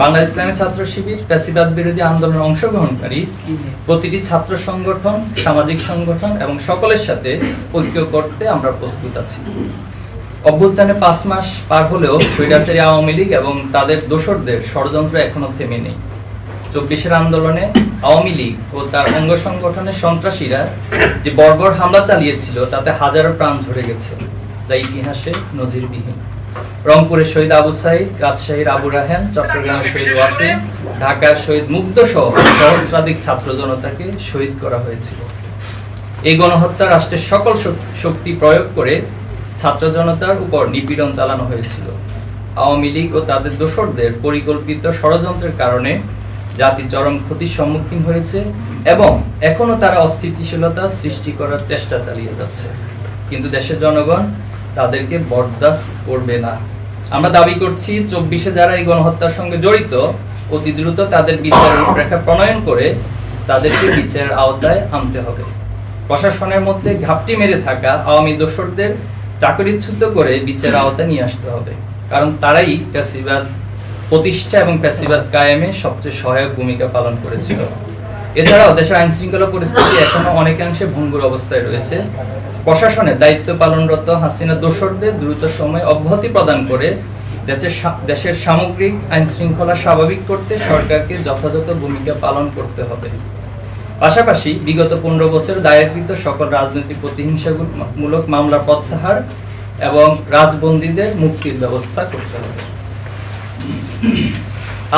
বাংলা ইসলামী ছাত্র শিবির ফ্যাসিবাদ বিরোধী আন্দোলনে অংশগ্রহণকারী প্রতিটি ছাত্র সংগঠন, সামাজিক সংগঠন এবং সকলের সাথে ঐক্য করতে আমরা প্রস্তুত আছি। অভ্যুত্থানে 5 মাস পার হলেও স্বৈরাচারী আওয়ামী লীগ এবং তাদের দোসরদের ষড়যন্ত্র এখনো থেমে নেই। 24-এর আন্দোলনে আওয়ামী লীগ ও তার অঙ্গ সংগঠনের সন্ত্রাসীরা যে বর্বর হামলা চালিয়েছিল তাতে হাজারো প্রাণ ঝরে গেছে, যা ইতিহাসে নজিরবিহীন। রংপুরের শহীদ আবু সাইদ, রাজশাহীর আবু রায়হান, চট্টগ্রামের শহীদ ওয়াসিম, ঢাকার শহীদ মুগ্ধ সহ সহস্রাধিক ছাত্র জনতাকে শহীদ করা হয়েছিল। এই গণহত্যা রাষ্ট্রের সকল শক্তি প্রয়োগ করে ছাত্র জনতার উপর নিপীড়ন চালানো হয়েছিল। আওয়ামী লীগ ও তাদের দোসরদের পরিকল্পিত ষড়যন্ত্রের কারণে জাতি চরম ক্ষতির সম্মুখীন হয়েছে এবং এখনো তারা অস্থিতিশীলতা সৃষ্টি করার চেষ্টা চালিয়ে যাচ্ছে, কিন্তু দেশের জনগণ তাদেরকে বরদাস্ত করবে না। আমরা দাবি করছি 24-এ যারা এই গণহত্যার সঙ্গে জড়িত অতি দ্রুত তাদের বিচারের রূপরেখা প্রণয়ন করে তাদেরকে বিচারের আওতায় আনতে হবে। প্রশাসনের মধ্যে ঘাপটি মেরে থাকা আওয়ামী দোসরদের চাকরিচ্যুত করে বিচারের আওতায় নিয়ে আসতে হবে, কারণ তারাই ফ্যাসিবাদ প্রতিষ্ঠা এবং ফ্যাসিবাদ কায়েমে সবচেয়ে সহায়ক ভূমিকা পালন করেছিল। এছাড়াও দেশের আইন শৃঙ্খলা পরিস্থিতি এখনো অনেকাংশে ভঙ্গুর অবস্থায় রয়েছে। প্রশাসনের দায়িত্ব পালনরত হাসিনা দোসরদের দ্রুত সময় অব্যাহতি প্রদান করে দেশের সামগ্রিক আইন শৃঙ্খলা স্বাভাবিক করতে সরকারকে যথাযথ ভূমিকা পালন করতে হবে। পাশাপাশি বিগত 15 বছর দায়েরকৃত সকল রাজনৈতিক প্রতিহিংসামূলক মামলা প্রত্যাহার এবং রাজবন্দীদের মুক্তির ব্যবস্থা করতে হবে।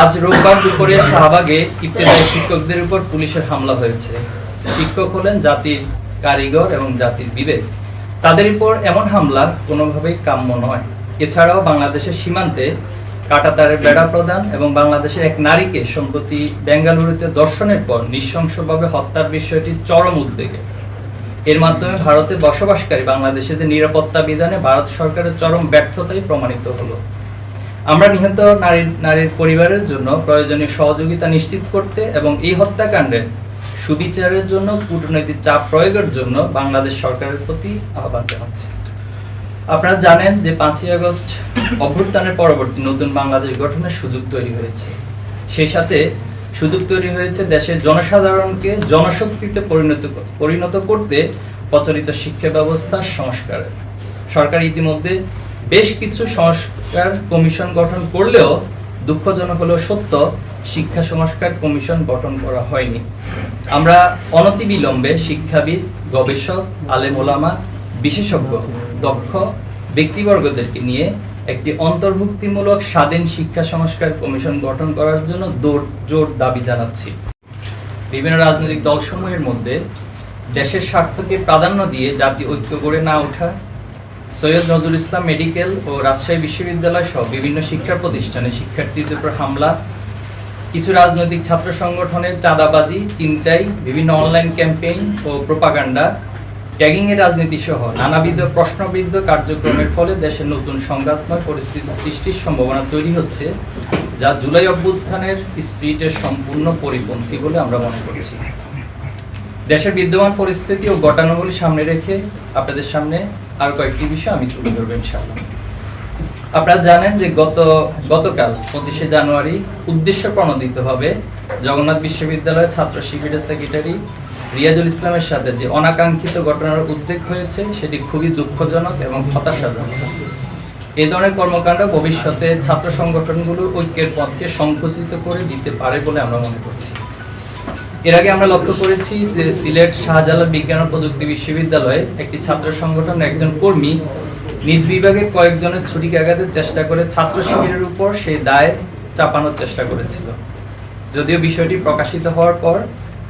আজ রোববার দুপুরে শাহবাগে ইবতেদায়ী শিক্ষকদের উপর পুলিশের হামলা হয়েছে। শিক্ষক হলেন জাতির কারিগর এবং জাতির বিবেক। তাদের উপর এমন হামলা কোনোভাবেই কাম্য নয়। এছাড়াও বাংলাদেশের সীমান্তে কাঁটাতারের বেড়া প্রদান এবং বাংলাদেশের এক নারীকে সম্প্রতি বেঙ্গালুরুতে ধর্ষণের পর নৃশংসভাবে হত্যার বিষয়টি চরম উদ্বেগে। এর মাধ্যমে ভারতে বসবাসকারী বাংলাদেশিদের নিরাপত্তা বিধানে ভারত সরকারের চরম ব্যর্থতাই প্রমাণিত হলো। আমরা নিহত নারীর পরিবারের জন্য প্রয়োজনীয় সহযোগিতা নিশ্চিত করতে এবং এই হত্যাকাণ্ডের সুবিচারের জন্য কূটনৈতিক চাপ প্রয়োগের জন্য বাংলাদেশ সরকারের প্রতি আহ্বান জানাচ্ছি। আপনারা জানেন যে 5ই আগস্ট অভ্যুত্থানের পরবর্তী নতুন বাংলাদেশ গঠনের সুযোগ তৈরি হয়েছে। সেই সাথে সুযোগ তৈরি হয়েছে দেশের জনসাধারণকে জনশক্তিতে পরিণত করতে প্রচলিত শিক্ষা ব্যবস্থার সংস্কারের। সরকার ইতিমধ্যে বেশ কিছু সংস্কার কমিশন গঠন করলেও দুঃখজনক হলেও সত্য, শিক্ষা সংস্কার কমিশন গঠন করা হয়নি। আমরা অনতিবিলম্বে শিক্ষাবিদ, গবেষক, আলেম ওলামা, বিশেষজ্ঞ, দক্ষ ব্যক্তিবর্গদেরকে নিয়ে একটি অন্তর্ভুক্তিমূলক স্বাধীন শিক্ষা সংস্কার কমিশন গঠন করার জন্য জোর দাবি জানাচ্ছি। বিভিন্ন রাজনৈতিক দলসমূহের মধ্যে দেশের স্বার্থকে প্রাধান্য দিয়ে জাতি ঐক্য গড়ে না ওঠা, সৈয়দ নজরুল ইসলাম মেডিকেল ও রাজশাহী বিশ্ববিদ্যালয় সহ বিভিন্ন শিক্ষা প্রতিষ্ঠানে শিক্ষার্থীদের উপর হামলা, কিছু রাজনৈতিক ছাত্র সংগঠনের চাঁদাবাজি, ছিনতাই, বিভিন্ন অনলাইন ক্যাম্পেইন ও প্রোপাগান্ডা, ট্যাগিং এর রাজনীতি সহ নানাবিধ প্রশ্নবিদ্ধ কার্যক্রমের ফলে দেশের নতুন সংঘাতময় পরিস্থিতি সৃষ্টির সম্ভাবনা তৈরি হচ্ছে, যা জুলাই অভ্যুত্থানের স্পিরিটের সম্পূর্ণ পরিপন্থী বলে আমরা মনে করছি। দেশের বিদ্যমান পরিস্থিতি ও ঘটনাগুলি সামনে রেখে আপনাদের সামনে আর কয়েকটি বিষয় আমি তুলে ধরব ইনশাআল্লাহ। আপনারা জানেন যে গতকাল 25শে জানুয়ারি উদ্দেশ্য প্রণোদিতভাবে জগন্নাথ বিশ্ববিদ্যালয়ের ছাত্র শিবিরের সেক্রেটারি রিয়াজুল ইসলামের সাথে যে অনাকাঙ্ক্ষিত ঘটনার উদ্বেগ হয়েছে সেটি খুবই দুঃখজনক এবং হতাশাজনক। এই ধরনের কর্মকাণ্ড ভবিষ্যতে ছাত্র সংগঠনগুলোর ঐক্যের পথকে সংকুচিত করে দিতে পারে বলে আমরা মনে করছি। এর আগে আমরা লক্ষ্য করেছি যে সিলেট শাহজালাল বিজ্ঞান ও প্রযুক্তি বিশ্ববিদ্যালয়ে একটি ছাত্র সংগঠনের একজন কর্মী নিজ বিভাগের কয়েকজনের ছুরিকাঘাতের চেষ্টা করে ছাত্র শিবিরের উপর সেই দায় চাপানোর চেষ্টা করেছিল। যদিও বিষয়টি প্রকাশিত হওয়ার পর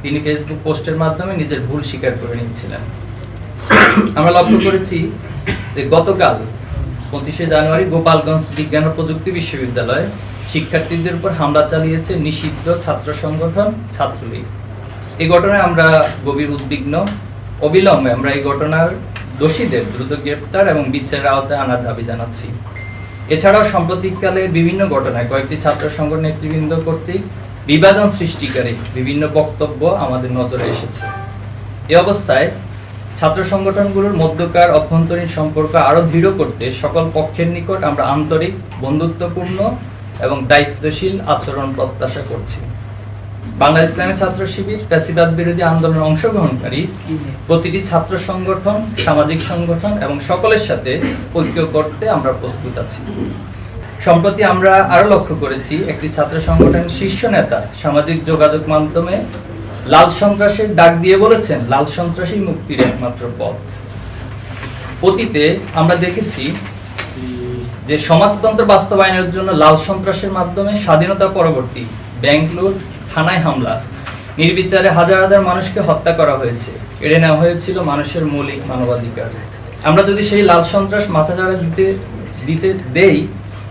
তিনি ফেসবুক পোস্টের মাধ্যমে নিজের ভুল স্বীকার করে নিয়েছিলেন। আমরা লক্ষ্য করেছি যে গতকাল 25শে জানুয়ারি গোপালগঞ্জ বিজ্ঞান ও প্রযুক্তি বিশ্ববিদ্যালয়ে শিক্ষার্থীদের উপর হামলা চালিয়েছে নিষিদ্ধ ছাত্র সংগঠন ছাত্রলীগ। এই ঘটনায় আমরা গভীর উদ্বিগ্ন। অবিলম্বে আমরা এই ঘটনার দোষীদের দ্রুত গ্রেপ্তার এবং বিচারের আওতায় আনার দাবি জানাচ্ছি। এছাড়াও সাম্প্রতিককালে বিভিন্ন ঘটনায় কয়েকটি ছাত্র সংগঠন নেতৃবৃন্দ কর্তৃক বিভাজন সৃষ্টিকারী বিভিন্ন বক্তব্য আমাদের নজরে এসেছে। এ অবস্থায় ছাত্র সংগঠনগুলোর মধ্যকার অভ্যন্তরীণ সম্পর্ক আরো দৃঢ় করতে সকল পক্ষের নিকট আমরা আন্তরিক, বন্ধুত্বপূর্ণ এবং দায়িত্বশীল আচরণ প্রত্যাশা করছি। বাংলা ইসলামী ছাত্র শিবির ফ্যাসিবাদ বিরোধী আন্দোলনে অংশগ্রহণকারী প্রতিটি ছাত্র সংগঠন, সামাজিক সংগঠন এবং সকলের সাথে ঐক্য করতে আমরা প্রস্তুত আছি। সম্প্রতি আমরা আরো লক্ষ্য করেছি, একটি ছাত্র সংগঠনের শীর্ষ নেতা সামাজিক যোগাযোগ মাধ্যমে লাল সন্ত্রাসের ডাক দিয়ে বলেছেন, লাল সন্ত্রাসী মুক্তির একমাত্র পথ। অতীতে আমরা দেখেছি যে সমাজতন্ত্র বাস্তবায়নের জন্য লাল সন্ত্রাসের মাধ্যমে স্বাধীনতা পরবর্তী ব্যাংক লুট, থানায় হামলা, নির্বিচারে হাজার হাজার মানুষকে হত্যা করা হয়েছে, কেড়ে নেওয়া হয়েছিল মানুষের মৌলিক মানবাধিকার। আমরা যদি সেই লাল সন্ত্রাস মাথাচাড়া দিতে দেই,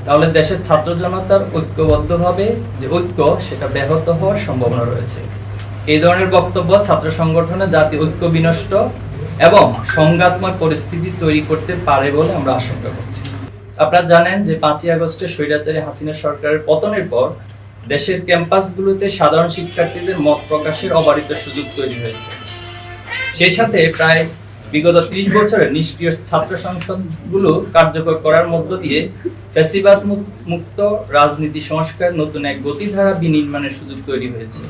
তাহলে দেশের ছাত্র জনতার ঐক্যবদ্ধভাবে যে ঐক্য, সেটা ব্যাহত হওয়ার সম্ভাবনা রয়েছে। এই ধরনের বক্তব্য ছাত্র সংগঠনে জাতীয় ঐক্য বিনষ্ট এবং সংঘাতময় পরিস্থিতি তৈরি করতে পারে বলে আমরা আশঙ্কা করছি। আপনারা জানেন যে 5ই আগস্টে স্বৈরাচারী হাসিনা সরকারের পতনের পর দেশের ক্যাম্পাসগুলোতে সাধারণ শিক্ষার্থীদের মত প্রকাশের অবারিত সুযোগ তৈরি হয়েছে। সেই সাথে প্রায় বিগত 30 বছরের নিষ্ক্রিয় ছাত্র সংসদগুলো কার্যকর করার মধ্য দিয়ে ফ্যাসিবাদ মুক্ত রাজনীতি সংস্কার নতুন এক গতিধারা বিনির্মাণের সুযোগ তৈরি হয়েছে।